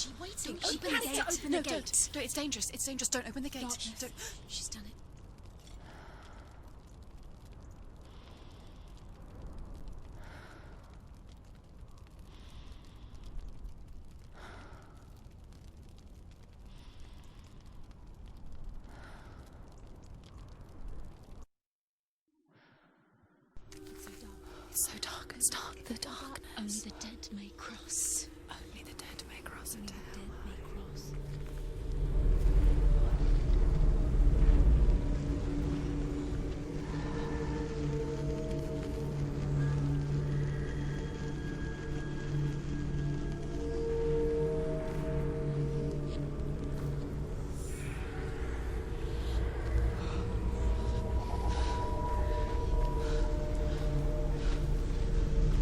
she waiting? Don't Open the gate. open the gate. Don't. It's dangerous. It's dangerous. Don't open the gate. Darkness. Don't. She's done it. It's so dark. It's dark. The darkness. Only the dead may cross. Only the dead may cross into Only the hell. dead may cross.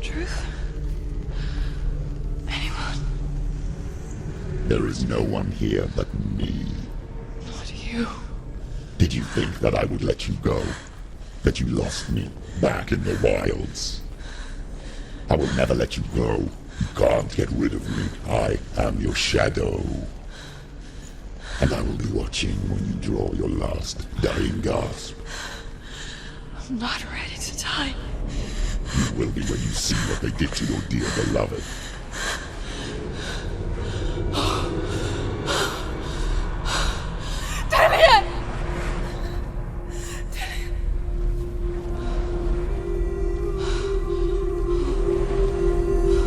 Truth? Anyone? There is no one here but me. Not you. Did you think that I would let you go? That you lost me back in the wilds? I will never let you go. You can't get rid of me. I am your shadow. And I will be watching when you draw your last dying gasp. I'm not ready to die. You will be when you see what they did to your dear beloved. Damien!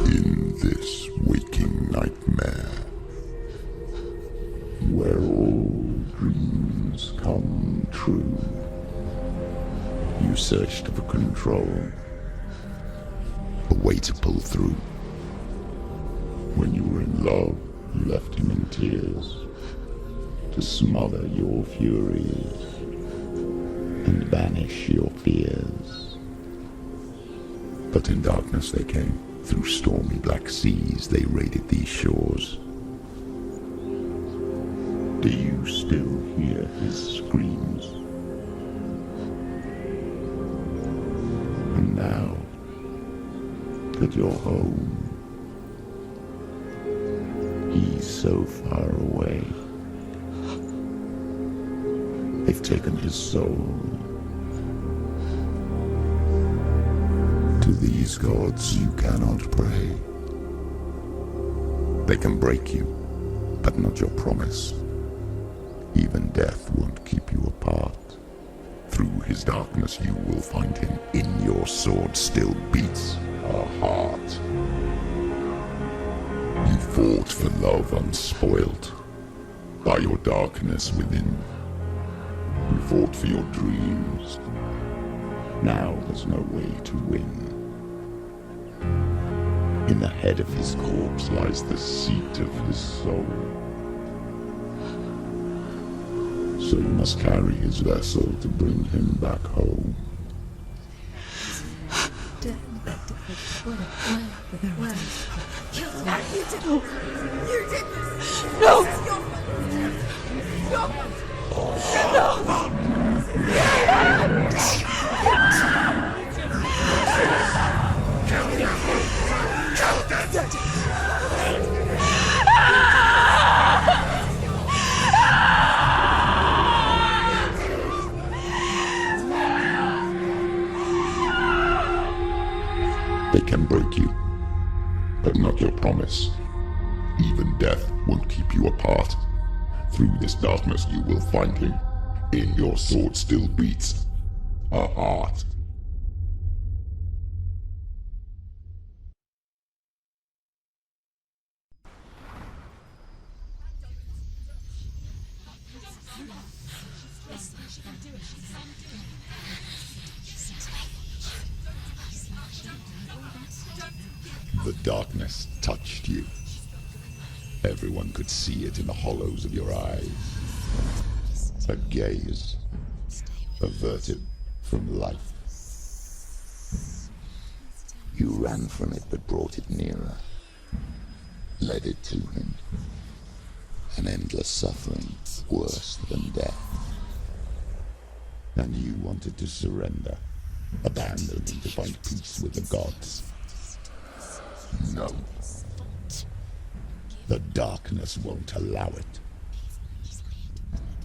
In this waking nightmare, where all dreams come true, you searched for control, a way to pull through. When you were in love, you left him in tears, to smother your furies and banish your fears. But in darkness they came, through stormy black seas they raided these shores. Do you still hear his screams? And now that you're home, he's so far away. They've taken his soul. To these gods you cannot pray. They can break you, but not your promise. Even death won't keep you apart. Through his darkness you will find him. In your sword still beats a heart. You fought for love unspoilt by your darkness within. You fought for your dreams. Now there's no way to win. In the head of his corpse lies the seat of his soul. So you must carry his vessel to bring him back home. You did this! No! They can break you, but not your promise. Even death won't keep you apart. Through this darkness you will find him. In your sword still beats a heart. The darkness touched you. Everyone could see it in the hollows of your eyes. A gaze averted from life. You ran from it but brought it nearer. Led it to him. An endless suffering, worse than death. And you wanted to surrender, abandon and to find peace with the gods. No. The darkness won't allow it.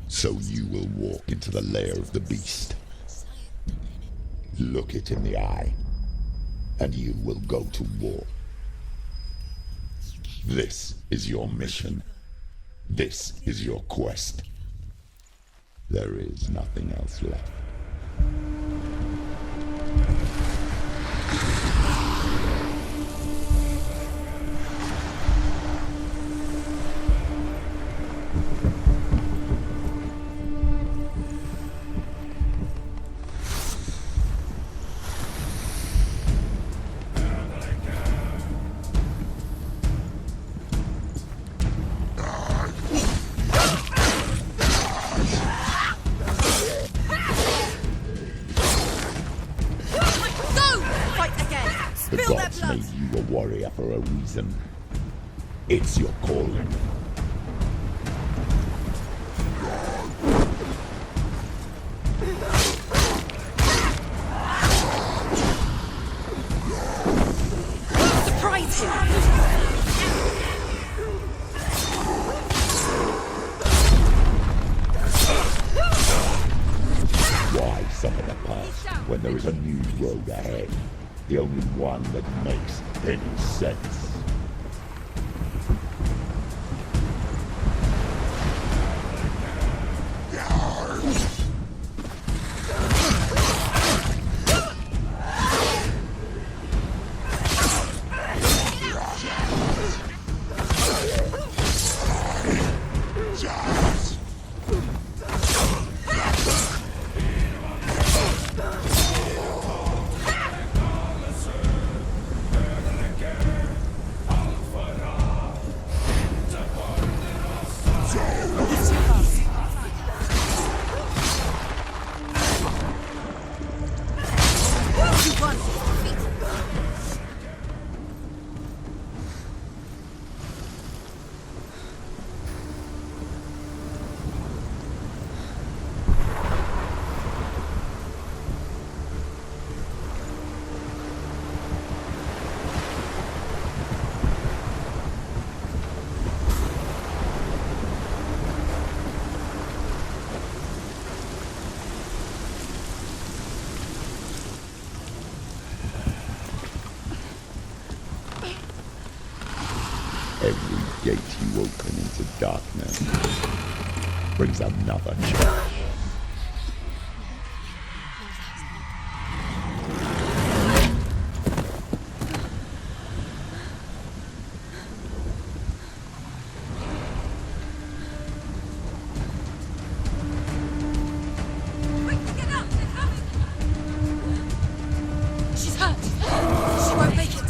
So you will walk into the lair of the beast. Look it in the eye, and you will go to war. This is your mission. This is your quest. There is nothing else left. The gods made you a warrior for a reason. It's your calling. Surprise him! Why suffer the past when there is a new road ahead? The only one that makes any sense. Every gate you open into darkness brings another challenge. She's hurt. She won't make it.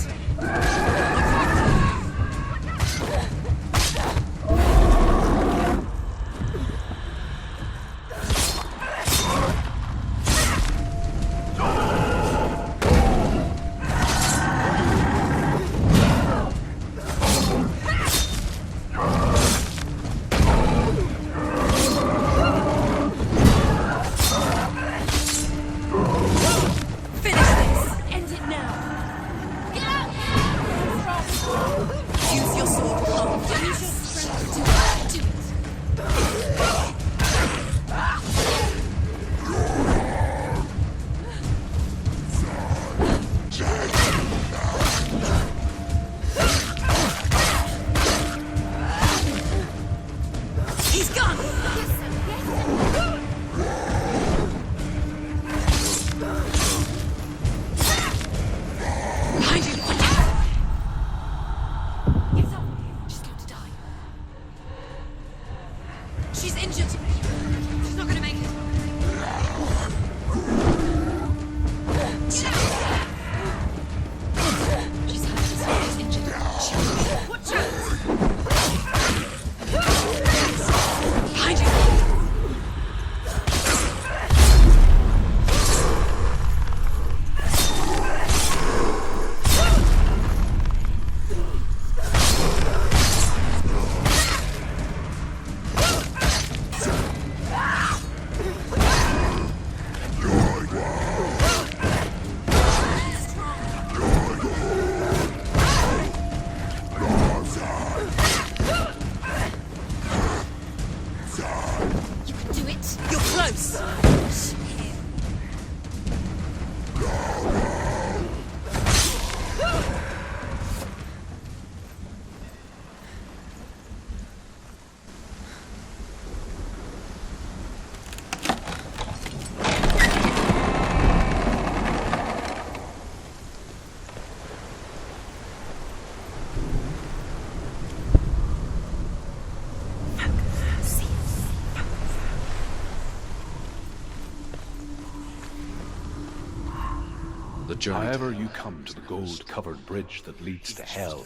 The journey. However you come to the gold-covered bridge that leads to hell,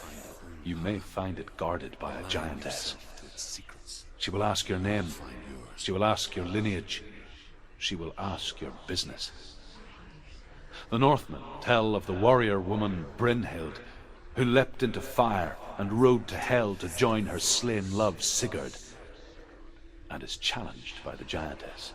you may find it guarded by a giantess. She will ask your name. She will ask your lineage. She will ask your business. The Northmen tell of the warrior woman Brynhild, who leapt into fire and rode to hell to join her slain love Sigurd, and is challenged by the giantess.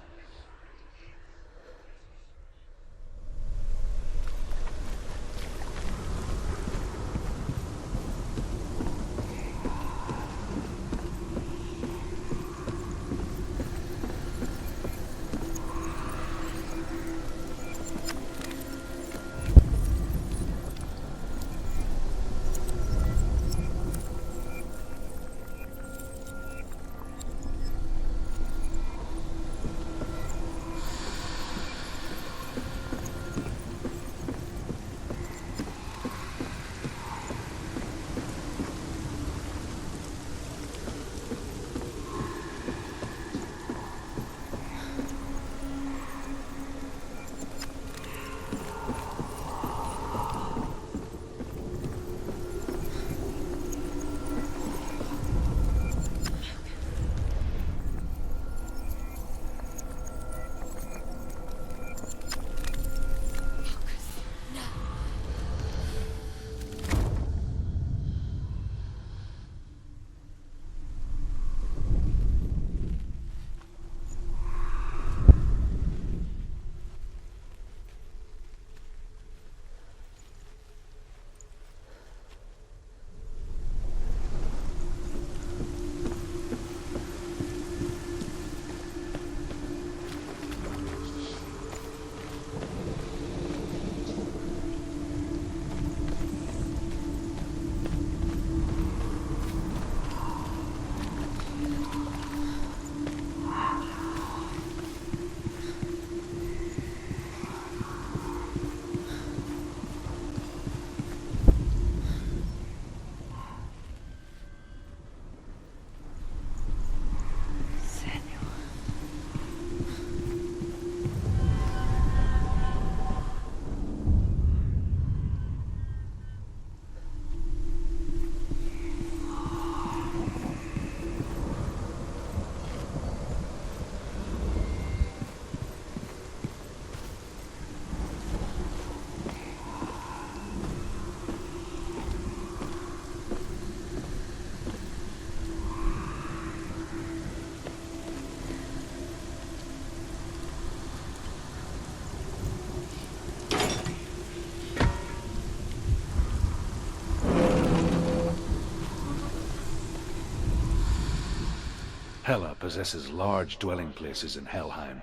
Hela possesses large dwelling places in Helheim.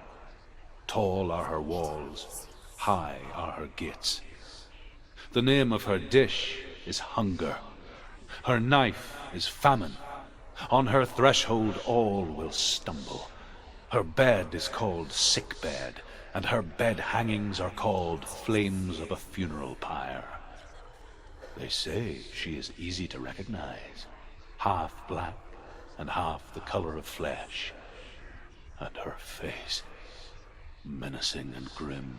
Tall are her walls, high are her gates. The name of her dish is hunger. Her knife is famine. On her threshold all will stumble. Her bed is called sick bed, and her bed hangings are called flames of a funeral pyre. They say she is easy to recognize, half black and half the color of flesh, and her face menacing and grim.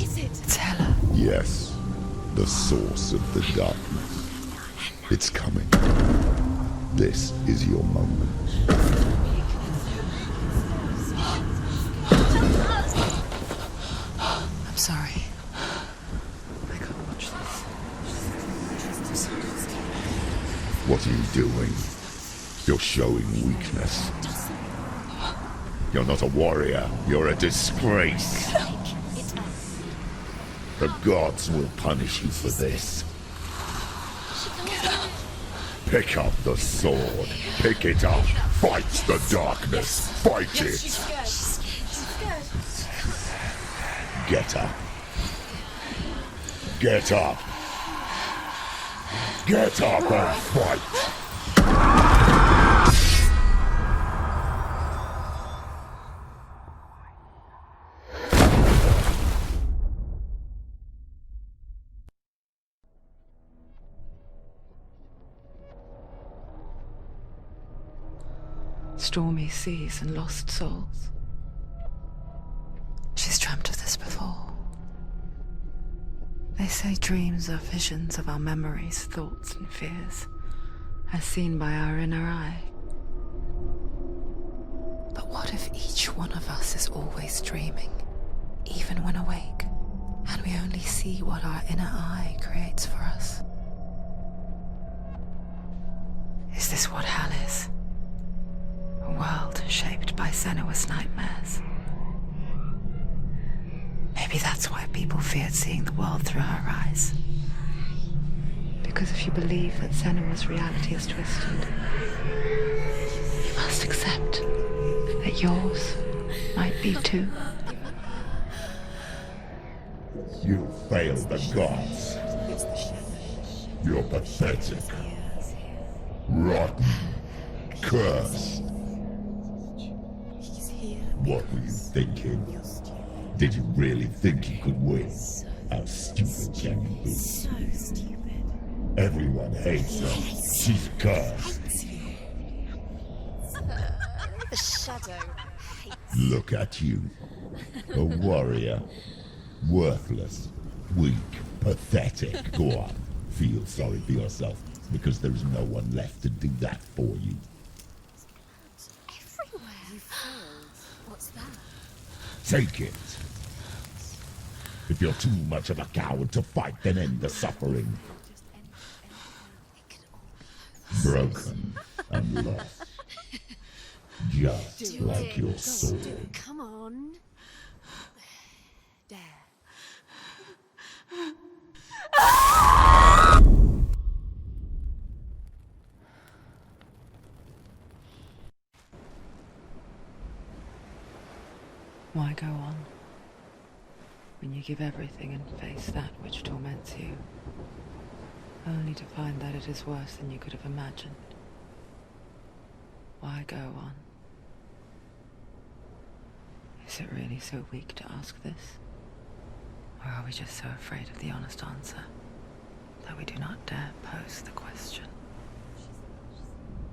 is it? It's Hela. Yes, the source of the darkness. It's coming. This is your moment. I'm sorry. I can't watch this. What are you doing? You're showing weakness. You're not a warrior. You're a disgrace. It's up. The gods will punish you for this. Pick up the sword. Pick it up. Fight the darkness. Fight it. She's scared. Get up. Get up. Get up and fight. Stormy seas and lost souls. She's dreamt of this before. They say dreams are visions of our memories, thoughts and fears, as seen by our inner eye. But what if each one of us is always dreaming, even when awake, and we only see what our inner eye creates for us? Is this what hell is? A world shaped by Senua's nightmares. Maybe that's why people feared seeing the world through her eyes. Because if you believe that Senua's reality is twisted, you must accept that yours might be too. You failed the gods. You're pathetic. Rotten. Cursed. What were you thinking? Did you really think you could win? How stupid can you be? So stupid. Everyone hates her. She's cursed. The shadow hates. Look at you. A warrior. Worthless. Weak. Pathetic. Go on. Feel sorry for yourself, because there is no one left to do that for you. Everywhere. You failed. What's that? Take it. If you're too much of a coward to fight, then end the suffering. Broken and lost. Just like your sword. Come on. Dare. Why go on when you give everything and face that which torments you, only to find that it is worse than you could have imagined? Why go on? Is it really so weak to ask this? Or are we just so afraid of the honest answer that we do not dare pose the question?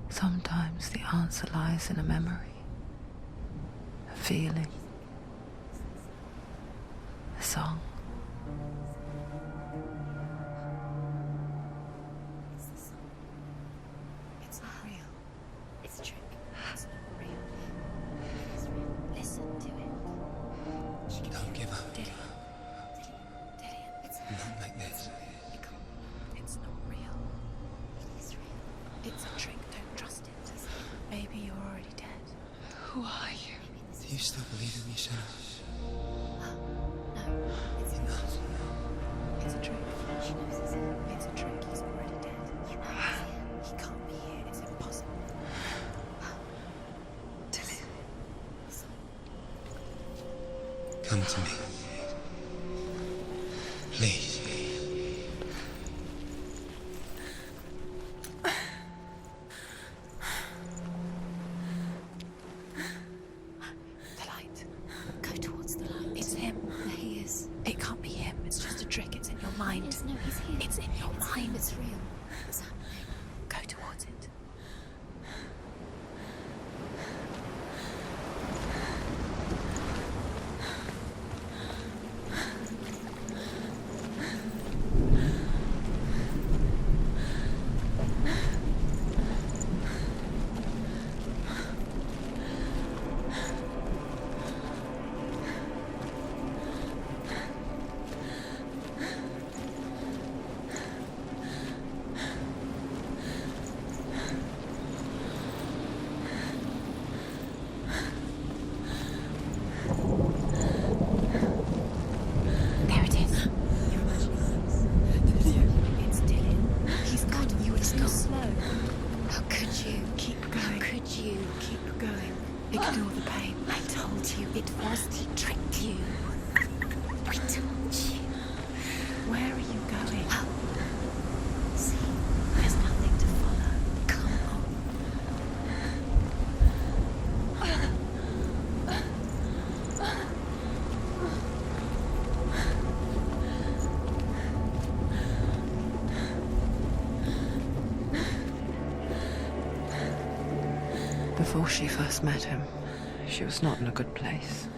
Sometimes the answer lies in a memory, a feeling, a song. It's not real. It's a trick. It's not real. It's real. Listen to it. Don't give up. Dillian. It's Not like this. it can't. It's not real. It is real. It's a trick. Don't trust it. Maybe you're already dead. Who are you? Do you still believe in me, Senua? No, it's not. It's a trick. She knows it's him. It's a trick. He's already dead. He can't be here. It's impossible. Come to me. Please. The light. Go towards the light. It's him. There he is. It can't be him. It's just a trick. It's in your mind. Yes, no, he's here. It's in your mind. It's real. It's happening. Go towards it. Before she first met him, she was not in a good place.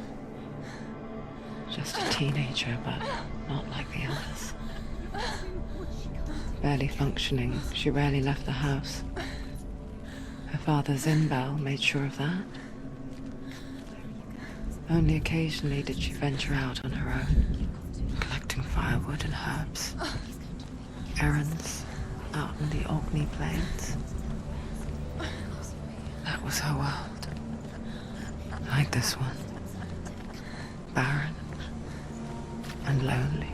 Just a teenager, but not like the others. Barely functioning, she rarely left the house. Her father Zinbal made sure of that. Only occasionally did she venture out on her own, collecting firewood and herbs. Errands out in the Orkney Plains. That was her world. Like this one. Barren and lonely.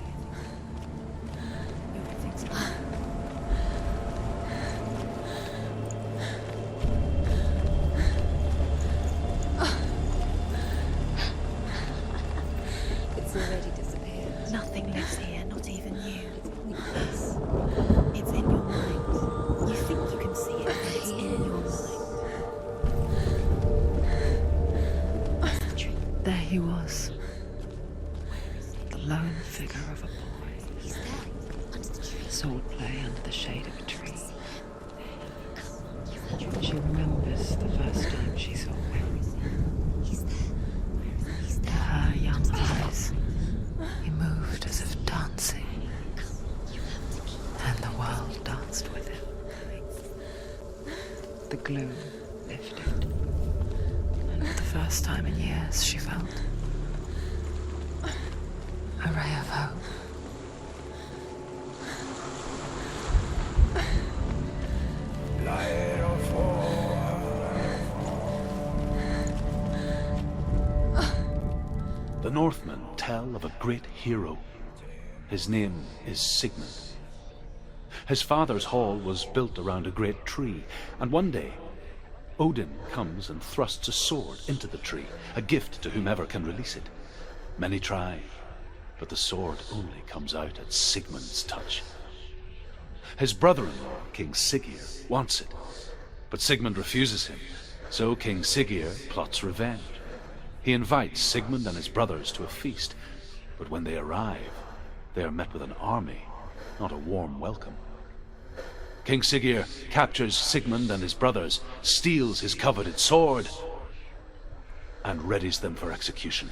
It's already disappeared. Nothing lives here, not even you. Yes. It's in your mind. You think you can see it, but it's in your mind. There he was. The lone figure of a boy. He's there, under the tree. Swordplay under the shade of a tree. She remembers the first time she saw him. He's there. He's To there. her young eyes, he moved as if dancing, and the world danced with him. The gloom lifted, and for the first time in years she felt a ray of hope. The Northmen tell of a great hero. His name is Sigmund. His father's hall was built around a great tree, and one day Odin comes and thrusts a sword into the tree, a gift to whomever can release it. Many try, but the sword only comes out at Sigmund's touch. His brother-in-law, King Siggeir, wants it, but Sigmund refuses him, so King Siggeir plots revenge. He invites Sigmund and his brothers to a feast, but when they arrive, they are met with an army, not a warm welcome. King Siggeir captures Sigmund and his brothers, steals his coveted sword, and readies them for execution.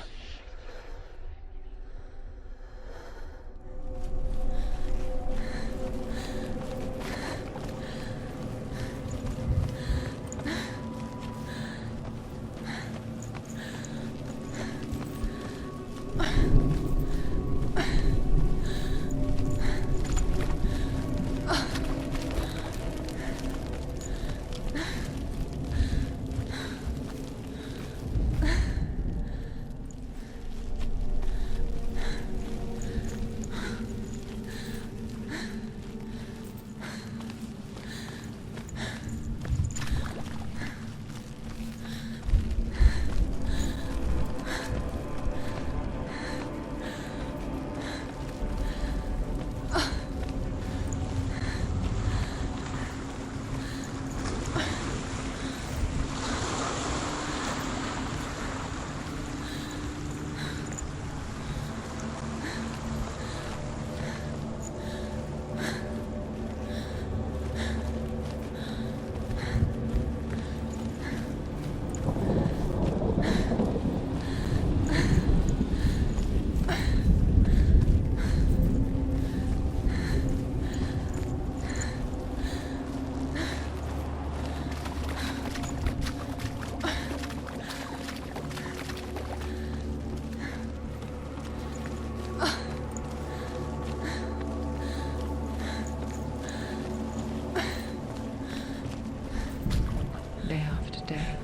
Day after day,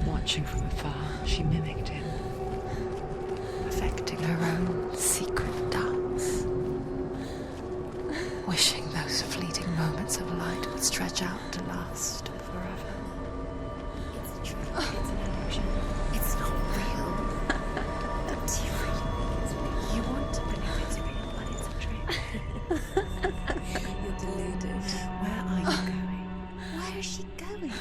watching from afar, she mimicked him, perfecting her own secret dance, wishing those fleeting moments of light would stretch out to last forever. It's a trick. It's an illusion. It's not real. Don't you really? You want to believe it's real, but it's a trick. You're deluded. Where are you going? Where is she going?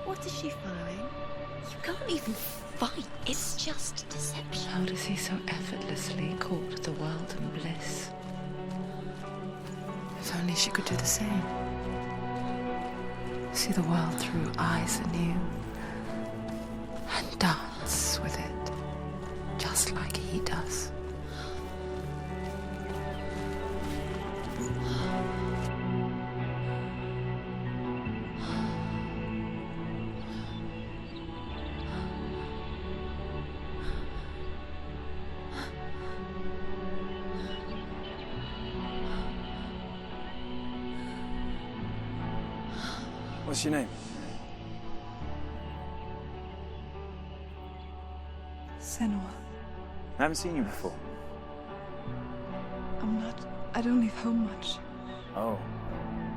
What is she following? You can't even fight. It's just deception. How does he so effortlessly court the world and bliss? If only she could do the same. see the world through eyes anew and dance with it, just like he does. What's your name? Senua. I haven't seen you before. I don't leave home much. Oh,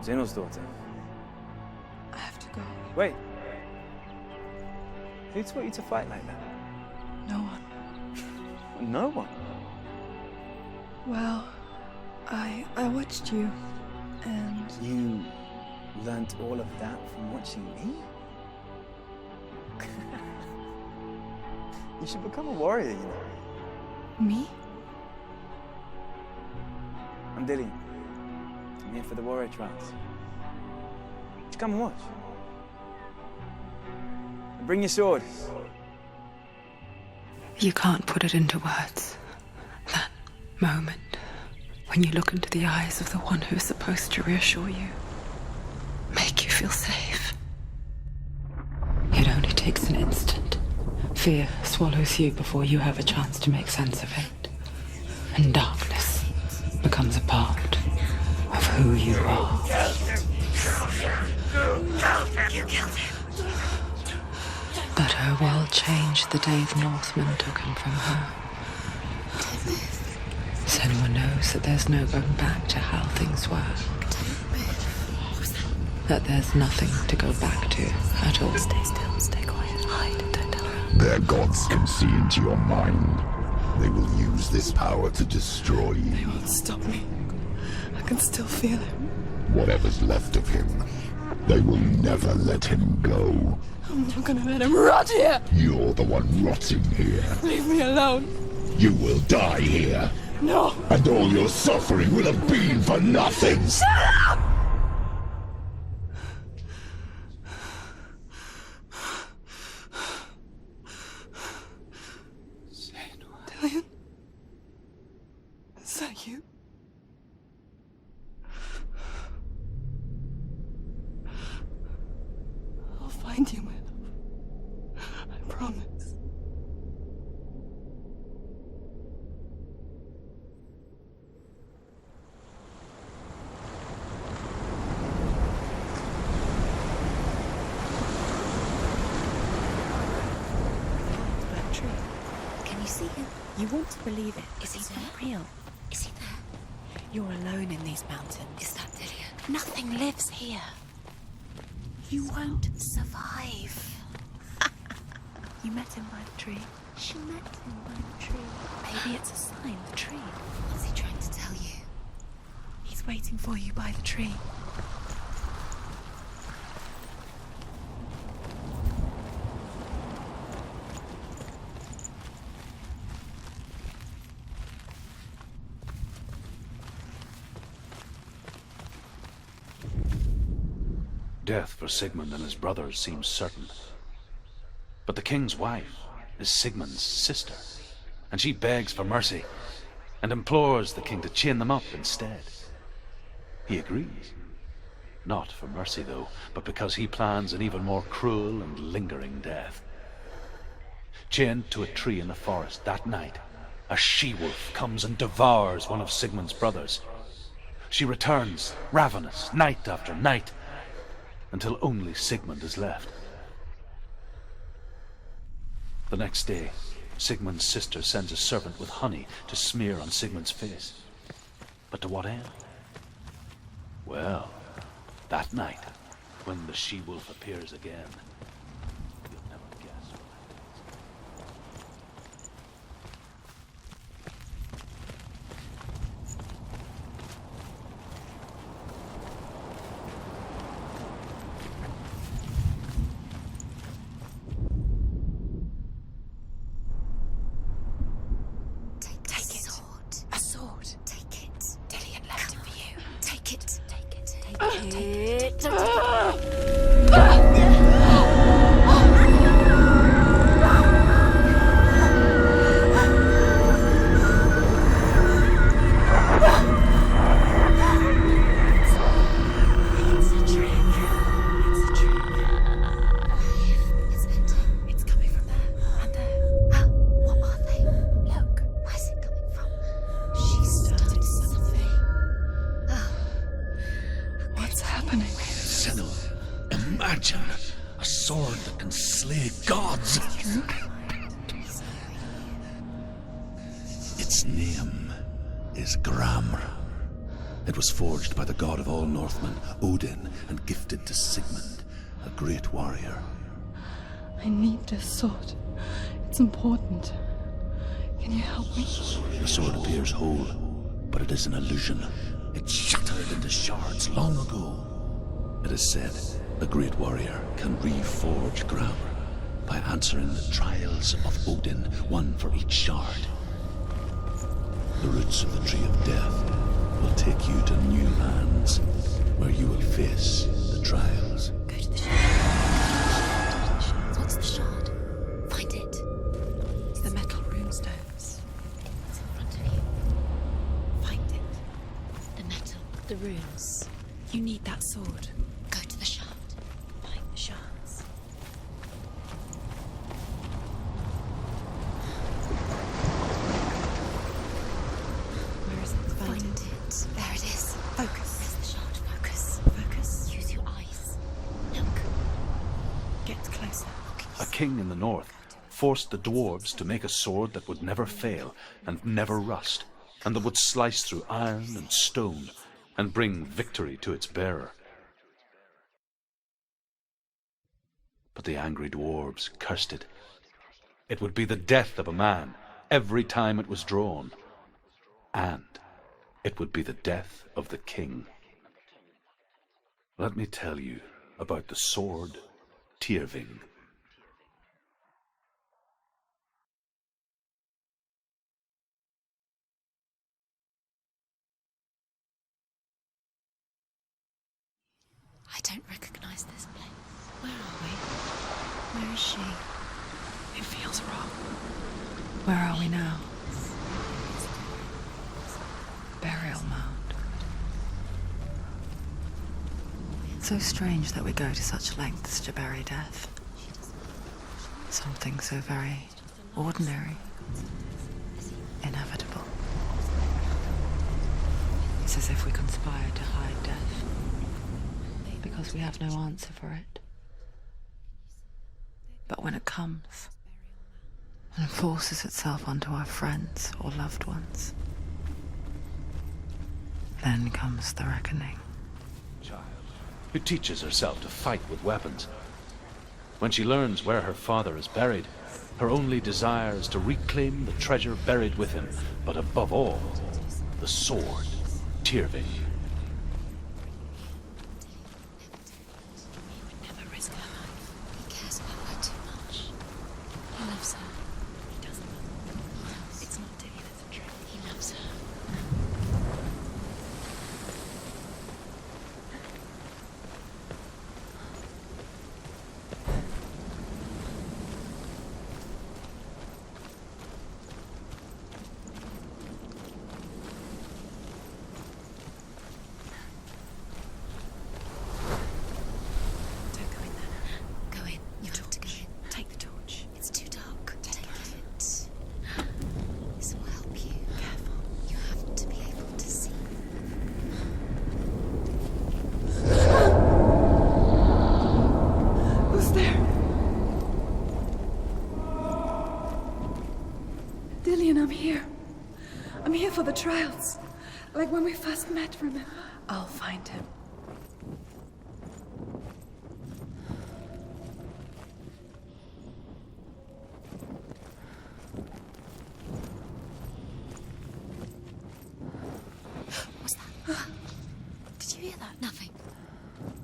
Zenua's daughter. I have to go. Wait. Who taught you to fight like that? No one. No one. Well, I watched you, and You learnt all of that from watching me? You should become a warrior, you know. me? I'm Dillian. I'm here for the warrior trials. Would you come and watch? And bring your sword. You can't put it into words. That moment when you look into the eyes of the one who's supposed to reassure you, make you feel safe. It only takes an instant. Fear swallows you before you have a chance to make sense of it. And darkness becomes a part of who you are. You killed him. But her world changed the day the Northmen took him from her. Senua knows that there's no going back to how things were. That there's nothing to go back to at all. Stay still, stay quiet, hide, don't tell her. Their gods can see into your mind. They will use this power to destroy you. They won't stop me. I can still feel him. Whatever's left of him, they will never let him go. I'm not gonna let him rot here. You're the one rotting here. Leave me alone. You will die here. No. And all your suffering will have been for nothing. Shut up! Dillian? Is that you? I'll find you, my love. I promise. That tree. Can you see him? You want to believe it. Is he not real? Is he there? You're alone in these mountains. Is that Dillian? Nothing lives here. You won't survive. You met him by the tree. She met him by the tree. Maybe it's a sign, the tree. What's he trying to tell you? He's waiting for you by the tree. Death for Sigmund and his brothers seems certain. But the king's wife is Sigmund's sister, and she begs for mercy and implores the king to chain them up instead. He agrees. Not for mercy, though, but because he plans an even more cruel and lingering death. Chained to a tree in the forest that night, a she-wolf comes and devours one of Sigmund's brothers. She returns, ravenous, night after night, until only Sigmund is left. The next day, Sigmund's sister sends a servant with honey to smear on Sigmund's face. But to what end? Well, that night, when the she-wolf appears again, you'll never guess what Take it. A sword. Take it. Dillian left it for you. Take it. Take it. Take it. Take it. Imagine a sword that can slay gods. Its name is Gramr. It was forged by the god of all Northmen, Odin, and gifted to Sigmund, a great warrior. I need this sword. It's important. Can you help me? The sword appears whole, but it is an illusion. It shattered into shards long ago. It is said a great warrior can reforge Gramr by answering the trials of Odin, one for each shard. The roots of the Tree of Death will take you to new lands where you will face the trials. Go to the shard. What's the shard? Find it. It's the metal runestones. It's in front of you. Find it. The metal, the runes. You need that sword. Go to the shard. Find the shards. Where is it? Find it. There it is. Focus. There's the shard. Focus. Focus. Use your eyes. Look. Get closer. A king in the north forced the dwarves to make a sword that would never fail and never rust, and that would slice through iron and stone and bring victory to its bearer. But the angry dwarves cursed it. It would be the death of a man every time it was drawn, and it would be the death of the king. Let me tell you about the sword Tyrving. I don't recognize this place. Where are we? Where is she? It feels wrong. Where are we now? Burial mound. So strange that we go to such lengths to bury death. Something so very ordinary, inevitable. It's as if we conspire to hide death, because we have no answer for it. But when it comes and forces itself onto our friends or loved ones, then comes the reckoning. Child who teaches herself to fight with weapons. When she learns where her father is buried, her only desire is to reclaim the treasure buried with him, but above all, the sword, Tyrving. He would never risk her life. He cares about her too much. He loves her. He doesn't. It's not Dillian, it's a trick. He loves her. Don't go in there. Go in. You have to go in. Take the torch. It's too dark. Take it. This will help you. Careful. You have to be able to see. Who's there? Dillian, I'm here. I'm here for the trials. Like when we first met, remember? I'll find him. What's that? Did you hear that? Nothing.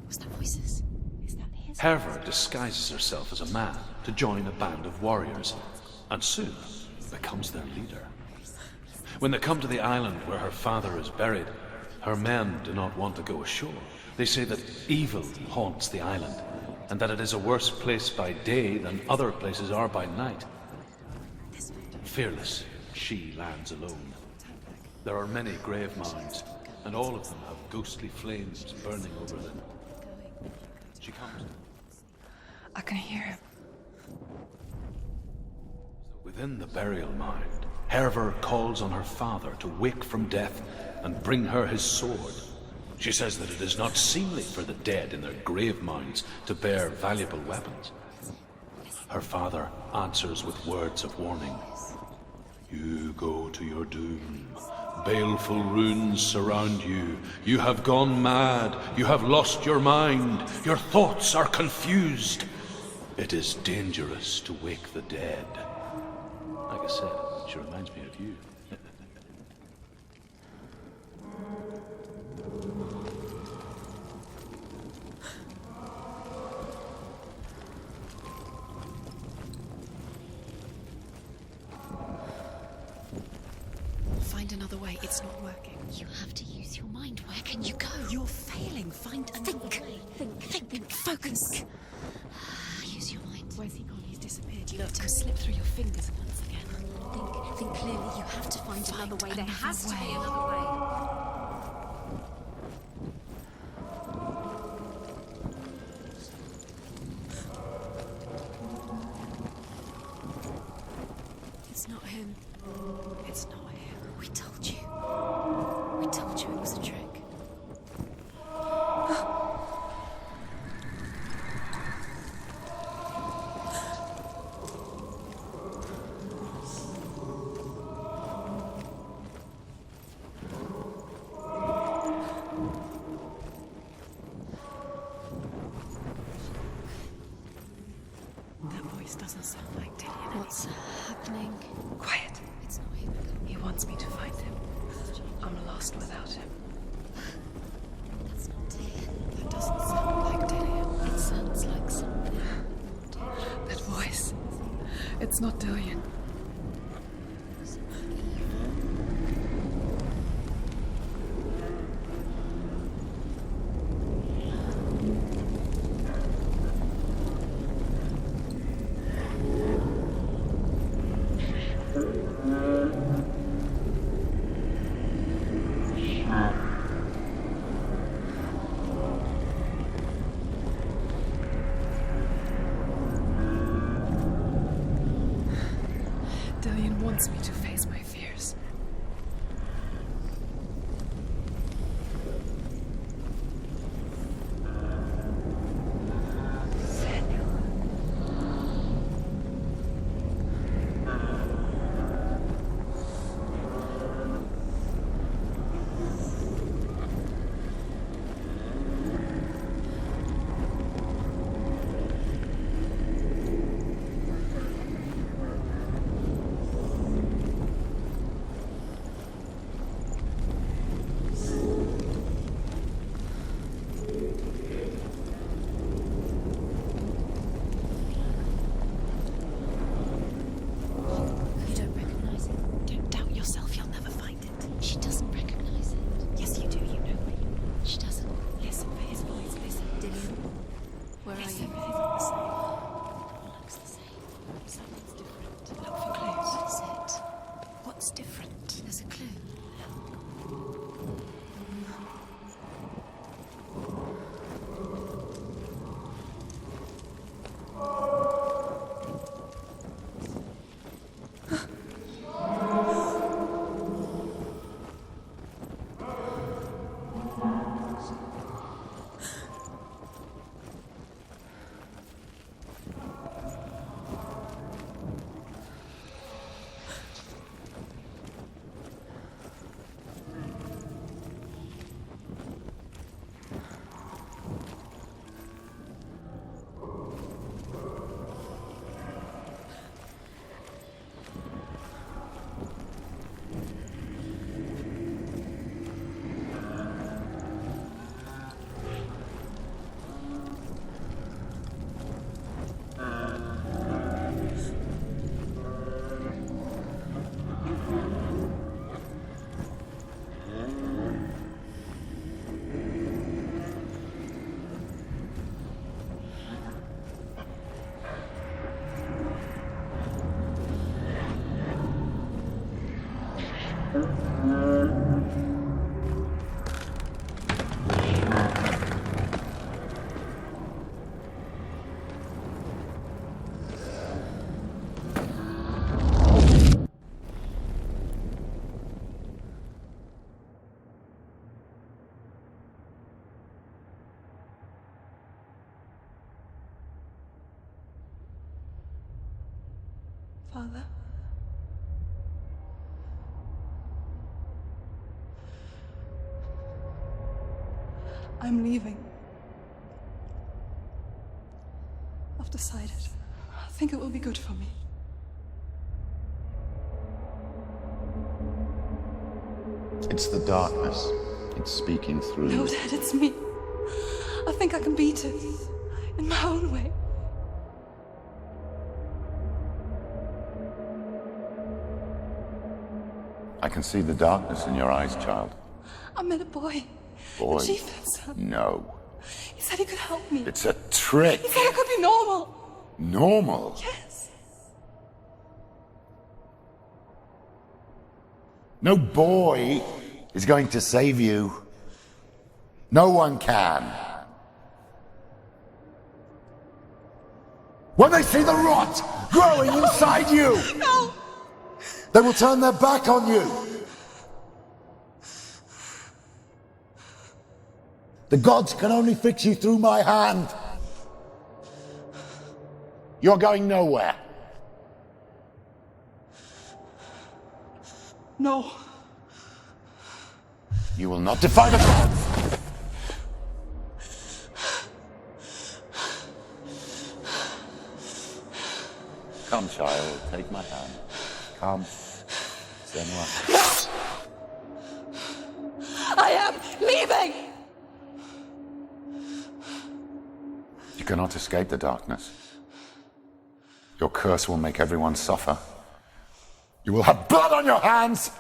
Was that voices? Is that his? Herver disguises herself as a man to join a band of warriors, and soon becomes their leader. When they come to the island where her father is buried, her men do not want to go ashore. They say that evil haunts the island, and that it is a worse place by day than other places are by night. Fearless, she lands alone. There are many grave mounds, and all of them have ghostly flames burning over them. She comes. I can hear him. Within the burial mound, Herver calls on her father to wake from death and bring her his sword. She says that it is not seemly for the dead in their grave mounds to bear valuable weapons. Her father answers with words of warning. You go to your doom. Baleful runes surround you. You have gone mad. You have lost your mind. Your thoughts are confused. It is dangerous to wake the dead. Like I said, she reminds me of you. Find another way. It's not working. You have to use your mind. Where can you go? You're failing. Find another way. Think. Focus. Use your mind. Where's he gone? He's disappeared. You let him slip through your fingers once again. Think clearly. You have to find another way. There another has to be way. another way. It's not him. It's not him. We told you. We told you it was a trick. That voice doesn't sound like Dillian. What's happening? Quiet. It's not him. He wants me to find him. I'm lost without him. That's not Dillian. That doesn't sound like Dillian. It sounds like something. That voice. It's not Dillian. Dillian wants me to face my fears. Father? I'm leaving. I've decided. I think it will be good for me. It's the darkness. It's speaking through No, you. Dad, it's me. I think I can beat it. In my own way. I can see the darkness in your eyes, child. I met a boy. Boy. The chief said so. No. He said he could help me. It's a trick. He said I could be normal. Normal. Yes. No boy is going to save you. No one can. When they see the rot growing inside you, No! they will turn their back on you. The gods can only fix you through my hand. You're going nowhere. No. You will not defy the gods. Come, child, take my hand. Come. Senua. I am leaving! You cannot escape the darkness. Your curse will make everyone suffer. You will have blood on your hands!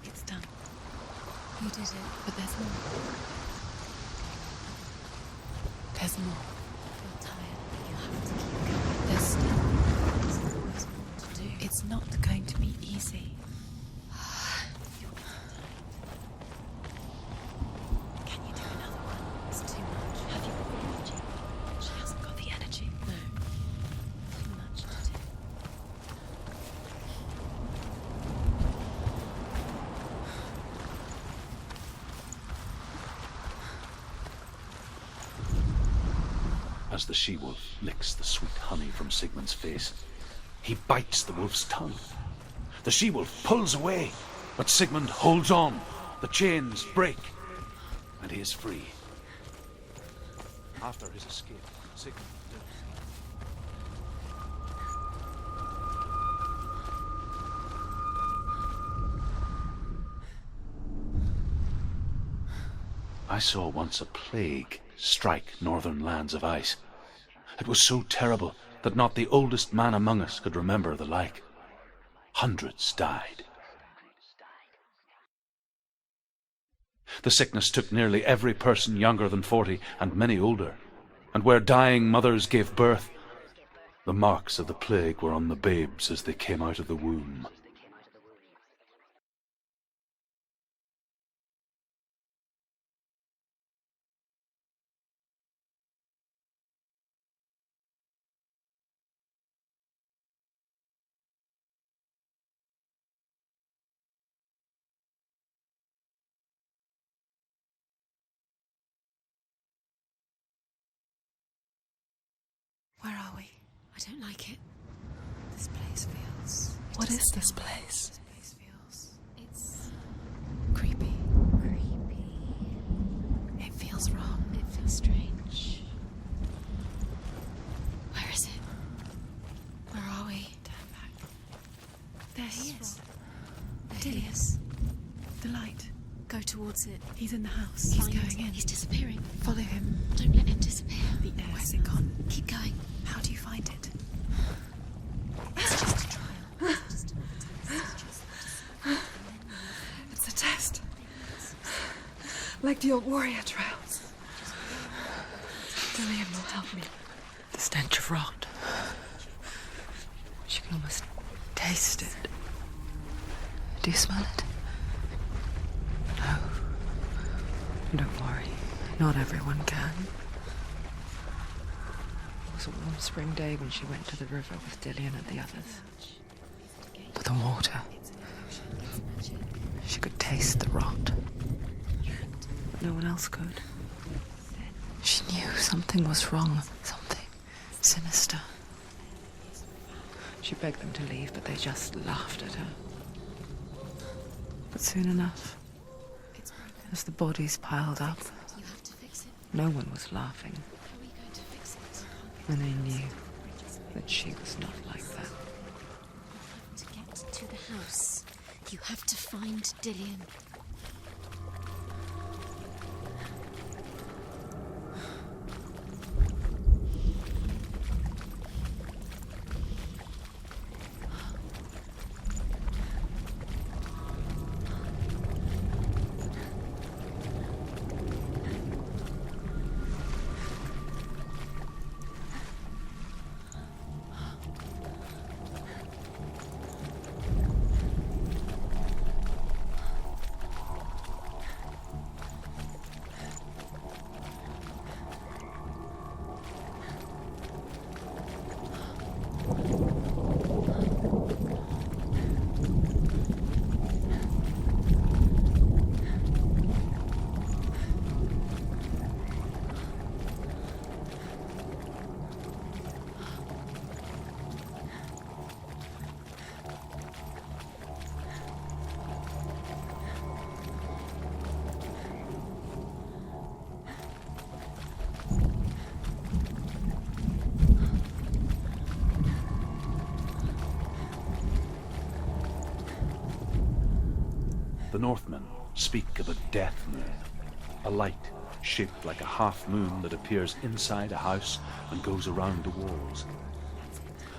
It's done. You did it, but there's more. There's more. You're tired, but you have to keep going. There's still always more to do. It's not going to be easy. Can you do another one? It's too much. Have you got the energy? She hasn't got the energy. No. Too much to do. As the she-wolf licks the sweet honey from Sigmund's face, he bites the wolf's tongue. The she-wolf pulls away, but Sigmund holds on. The chains break, and he is free. After his escape, Sigmund lived I saw once a plague strike northern lands of ice. It was so terrible that not the oldest man among us could remember the like. Hundreds died. The sickness took nearly every person younger than 40 and many older, and where dying mothers gave birth, the marks of the plague were on the babes as they came out of the womb. Where are we? I don't like it. This place feels... What is this place? This place feels... It's... creepy. Creepy. It feels wrong. It feels strange. Where is it? Where are we? Turn back. There he is. There he is. The light. Go towards it. He's in the house. He's going in. He's disappearing. Follow him. Don't let him disappear. The air. Where's it gone? Keep going. How do you find it? It's just a trial. It's just another test. It's a test. Like the old warrior trials. Dillian will help me. The stench of rot. She can almost taste it. Do you smell it? No. Don't worry. Not everyone can. It was a warm spring day when she went to the river with Dillian and the others. For the water. She could taste the rot. But no one else could. She knew something was wrong, something sinister. She begged them to leave, but they just laughed at her. But soon enough, as the bodies piled up, You have to fix it. no one was laughing. How are we going to fix it? And they knew that she was not like that. To get to the house, you have to find Dillian. The Northmen speak of a death moon, a light shaped like a half moon that appears inside a house and goes around the walls.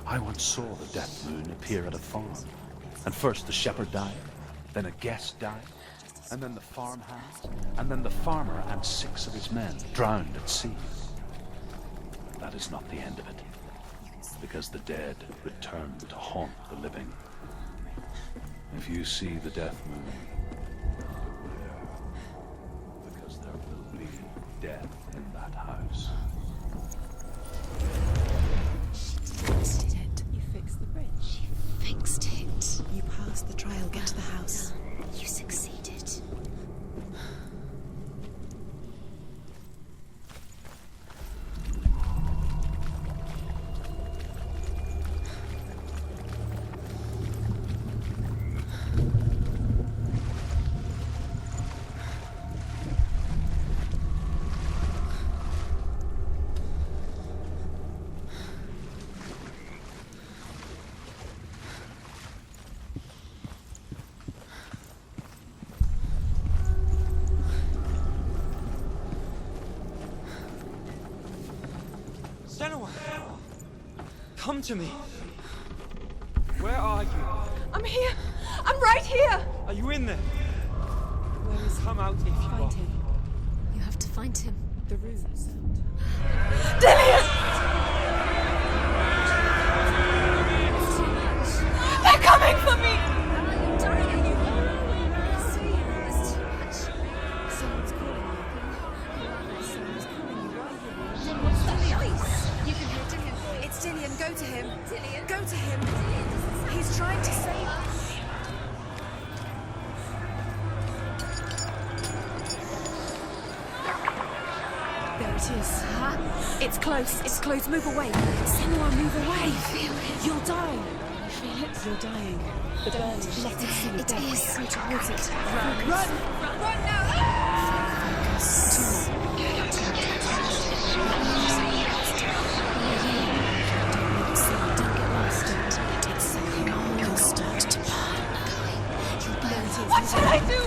I once saw the death moon appear at a farm, and first the shepherd died, then a guest died, and then the farmhand, and then the farmer and 6 of his men drowned at sea. That is not the end of it, because the dead return to haunt the living. If you see the death moon, because there will be death in that house. Did it? You fixed the bridge. Fixed it. You passed the trial. Get to the house. You succeeded. Senua! Come to me! Where are you? I'm here. I'm right here. Are you in there? Where is come out if you Find are? him. You have to find him. The runes. Dillian! They're coming for me. You're dying. There's too much. Someone's calling you. Someone's calling you. Why are you? What's that voice? You can hear Dillian. It's Dillian. Go to him. Dillian? Go to him. He's trying to save us. There it is. It's close. It's close. Move away. Senua, move away. Feel it. You'll die. You feel it? You're dying. The burn. Let it sink. It is. Go towards it. Run. Run now. Focus. What should I do?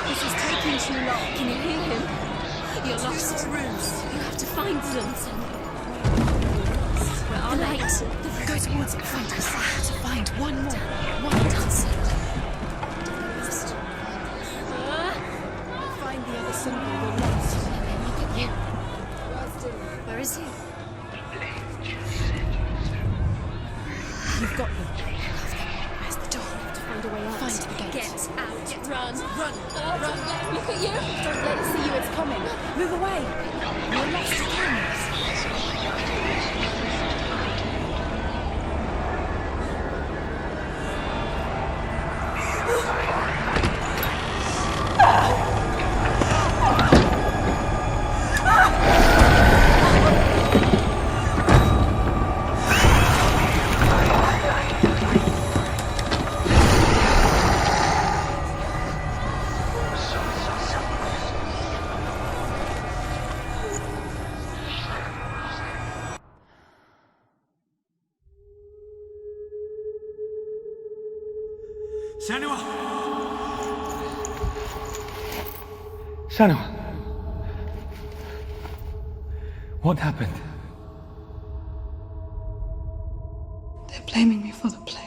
This is taking too long. Can you hear him? You're lost. Rooms. You have to find them. Where are they? Go towards it. Find us. To find one more. One Dance. Find the other symbol. We're lost. Look at you. Where is he? You've got them. Where's the door? Find a way out. Find the gate. Get out. Run. Run. Run. Look at you. Don't let it see you. It's coming. Move away. You're lost again. 'Cause Senua! Senua! What happened? They're blaming me for the plague.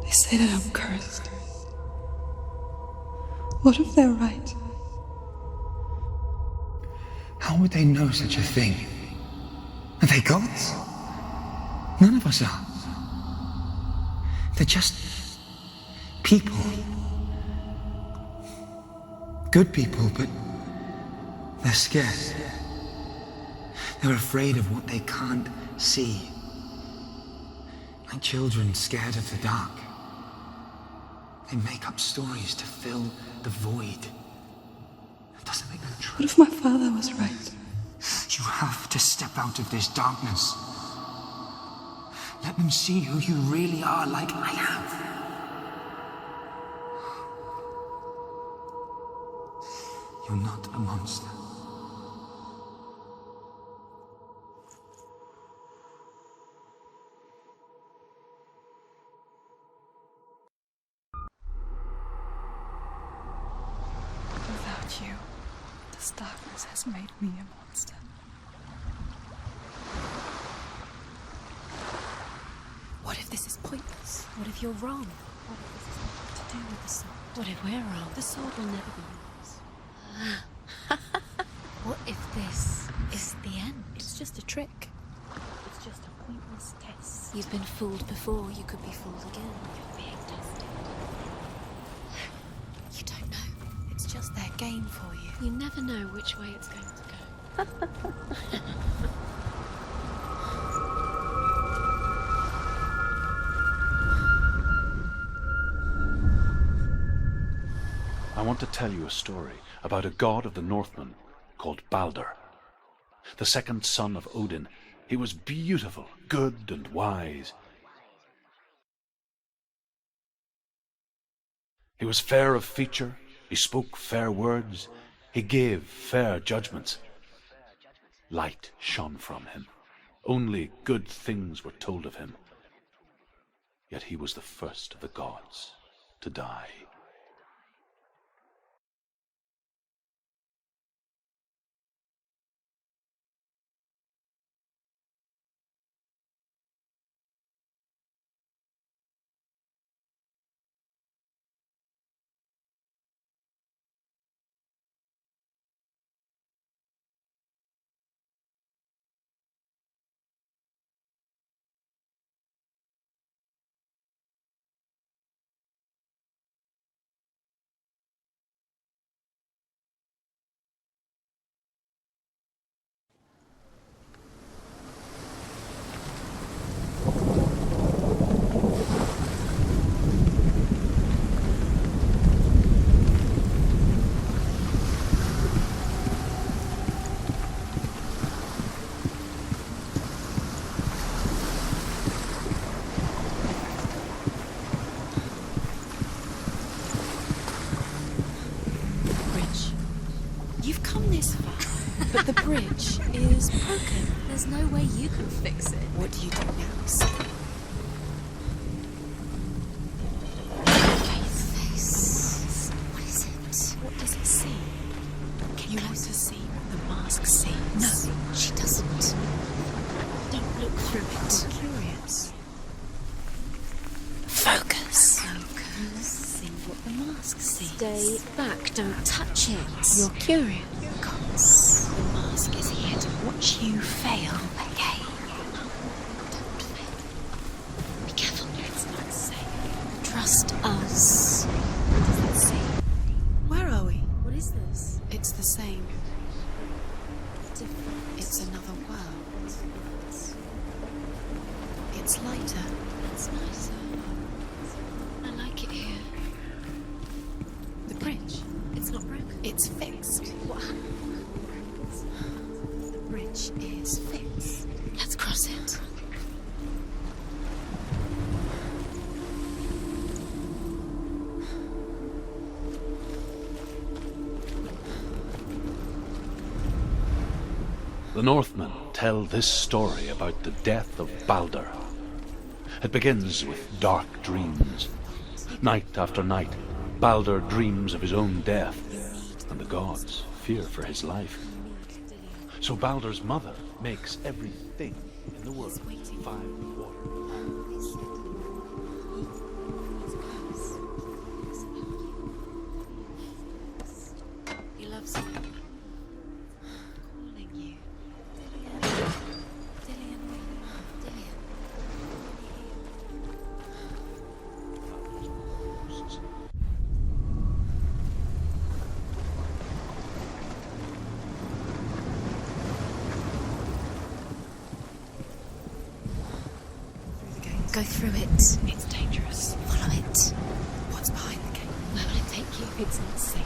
They say that I'm cursed. What if they're right? How would they know such a thing? Are they gods? None of us are. They're just people. Good people, but they're scared. They're afraid of what they can't see. Like children scared of the dark. They make up stories to fill the void. It doesn't make them true. What if my father was right? You have to step out of this darkness. Let them see who you really are, like I have. You're not a monster. Without you, this darkness has made me a monster. What if this is pointless? What if you're wrong? What if this has nothing to do with the sword? What if we're wrong? The sword will never be yours. What if this is the end? It's just a trick. It's just a pointless test. You've been fooled before, you could be fooled again. You're being tested. You don't know. It's just their game for you. You never know which way it's going to go. I want to tell you a story about a god of the Northmen called Balder. The second son of Odin. He was beautiful, good and wise. He was fair of feature, he spoke fair words, he gave fair judgments. Light shone from him. Only good things were told of him. Yet he was the first of the gods to die. You've come this far, but the bridge is broken. There's no way you can fix it. What do you do now, son? Face. What is it? What does it see? Can you want to see what the mask sees? No, she doesn't. Don't look through it. I'm curious. Focus. See what the mask sees. Stay back, don't touch it. You're curious. Because the mask is here to watch you fail again. Don't fail. Be careful, it's not safe. Trust us. What does it say? Where are we? What is this? It's the same. Different. It's another world. It's lighter. It's nicer. I like it here. The bridge. It's not broken. It's fixed. What happened? The bridge is fixed. Let's cross it. The Northmen tell this story about the death of Balder. It begins with dark dreams. Night after night, Baldur dreams of his own death, and the gods fear for his life. So Baldur's mother makes everything in the world 5 quarters. He loves you. Calling you. Dillian. Go through it. It's dangerous. Follow it. What's behind the gate? Where will it take you? It's not safe.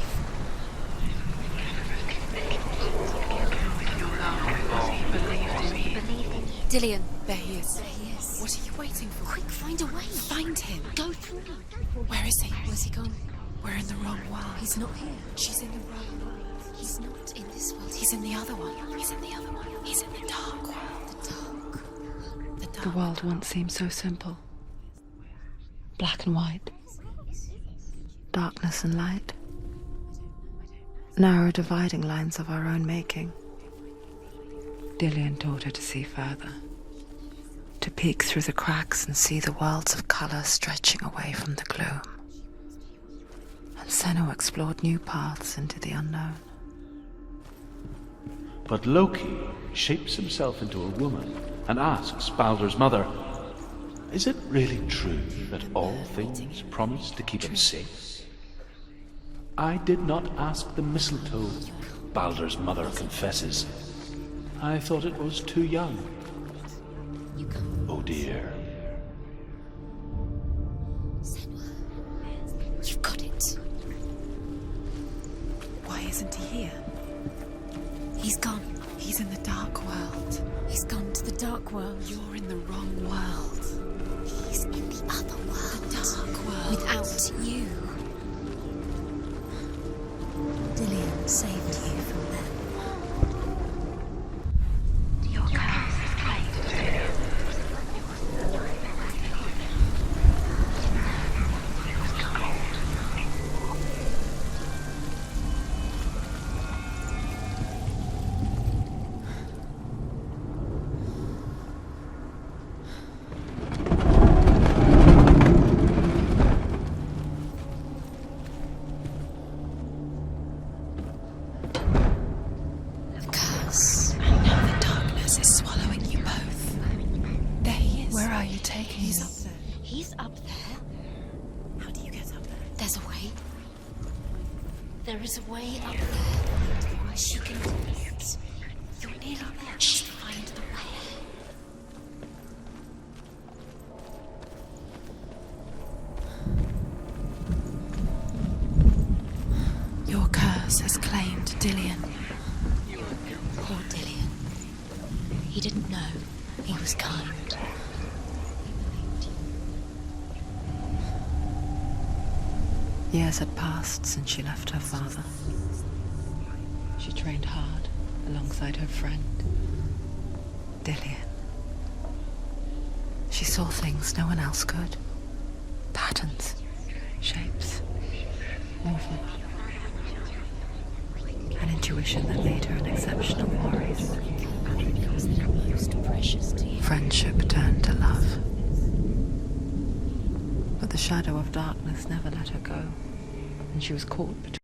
Dillian. There he is. What are you waiting for? Quick, find a way. Find him. Go through. Where is he? Where's he gone? We're in the wrong world. He's not here. She's in the wrong world. He's not in this world. He's in the other one. He's in the other one. He's in the dark world. The dark. The world once seemed so simple. Black and white. Darkness and light. Narrow dividing lines of our own making. Dillian taught her to see further. To peek through the cracks and see the worlds of colour stretching away from the gloom. And Senua explored new paths into the unknown. But Loki shapes himself into a woman and asks Baldur's mother, is it really true that all things promise to keep him safe? I did not ask the mistletoe, Baldur's mother confesses. I thought it was too young. Oh dear. You've got it. Why isn't he here? He's gone. He's in the dark world. He's gone to the dark world. You're in the wrong world. He's in the other world. The dark world. Without you. Dillian saved you from them. Your curse is claimed. Curse. And now the darkness is swallowing you both. There he is. Where are you taking He's you? up there. He's up there. How do you get up there? There's a way. There is a way up there. She can do it. You're nearly there. Just find the way. Your curse has claimed Dillian. Poor Dillian. He didn't know. He was kind. Years had passed since she left her father. She trained hard alongside her friend, Dillian. She saw things no one else could. Patterns, shapes, movement. An intuition that made her an exceptional warrior. Most precious to you. Friendship turned to love. But the shadow of darkness never let her go, and she was caught between